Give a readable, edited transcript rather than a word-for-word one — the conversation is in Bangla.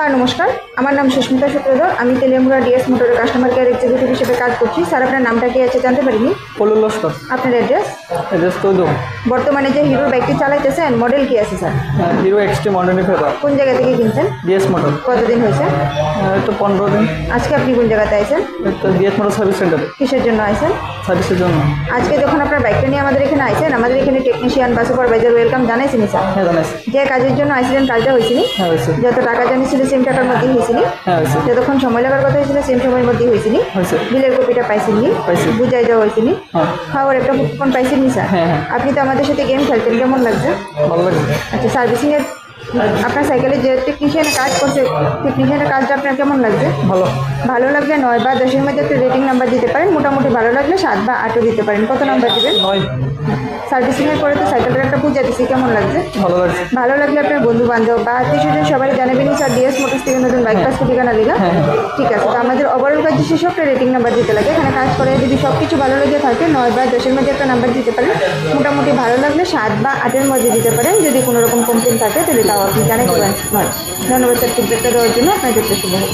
স্যার নমস্কার, আমার নাম সুস্মিতা সূত্রধর। আমি তেলিয়ামুড়া ডিএস মোটরের কাস্টমার কেয়ার এক্সিকিউটিভ হিসেবে কাজ করছি। স্যার আপনার নামটা কি আছে জানতে পারিনি? পলল লস্কর। আপনার অ্যাড্রেস? অ্যাড্রেস তৈদম। বর্তমানে যে হিরোর বাইকটি চালাইতেছেন মডেল কি আছে sir? Hero extreme ordinary favour. কোন জায়গা থেকে কিনছেন? DS motor. কতদিন হয়েছে? এই তো 15 দিন। আজকে আপনি কোন জায়গাতে আইছেন? এই তো ডিএস মোটর সার্ভিস সেন্টারে কিসের জন্য আইছেন? সার্ভিসের জন্য। আজকে যখন আপনার বাইকটা নিয়ে আমাদের এখানে আইছেন, আমাদের এখানে টেকনিশিয়ান বা সুপারভাইজার ওয়েলকাম জানাইছিনি স্যার? হ্যাঁ জানাইছি। যে কাজের জন্য আইছিলেন কাজটা হয়েছিনি? হ্যাঁ হয়েছে। যত টাকা জানিয়েছিল সেম টাকার মধ্যেই হয়েছিনি? হ্যাঁ হয়েছে। যতক্ষণ সময় লাগার কথা হয়েছিল সেম সময়ের মধ্যেই হয়েছিনি? হয়েছে। বিলের কপিটা পাইছেননি? পাইছি। বুঝাই দেওয়া হয়েছিনি? হ্যাঁ। খাওয়ার একটা কুপন পাইছেননি স্যার? হ্যাঁ, হ্যাঁ। আপনি তো আমাদের সাথে গেম খেলতেন, কেমন লাগছে? ভালো লাগছে। আচ্ছা, সার্ভিসিংয়ের আপনার সাইকেলে যে টেকনিশিয়ানের কাজ করছে, টেকনিশিয়ানের কাজটা আপনার কেমন লাগছে? ভালো। ভালো লাগলে 9 বা 10-এর মধ্যে একটা রেটিং নাম্বার দিতে পারেন। মোটামুটি ভালো লাগলে 7 বা 8ও দিতে পারেন। কত নাম্বার দেবেন? 9। সার্ভিসিংয়ের পরে তো সাইকেলটার একটা পূজা দিচ্ছি, কেমন লাগছে? ভালো লাগছে। ভালো লাগলে আপনার বন্ধু বান্ধব বা আত্মীয়-স্বজন সবাই জানাবেন স্যার ডিএস মোটরস থেকে নতুন বাইক পাস ঠিকানা দিলাম। হ্যাঁ, হ্যাঁ। ঠিক আছে, তো আমাদের ওভারঅল কাজ শেষে একটা রেটিং নাম্বার দিতে লাগে। এখানে কাজ করে যদি সব কিছু ভালো লেগে থাকে 9 বা 10-এর মধ্যে একটা নাম্বার দিতে পারেন। মোটামুটি ভালো লাগলে 7 বা 8-এর মধ্যে দিতে পারেন। যদি কোনো রকম কমপ্লেন থাকে তাহলে তাও আপনি জানাতে পারেন। ধন্যবাদ স্যার ফিডব্যাকটা দেওয়ার জন্য। আপনার যথেষ্ট শুভ হোক।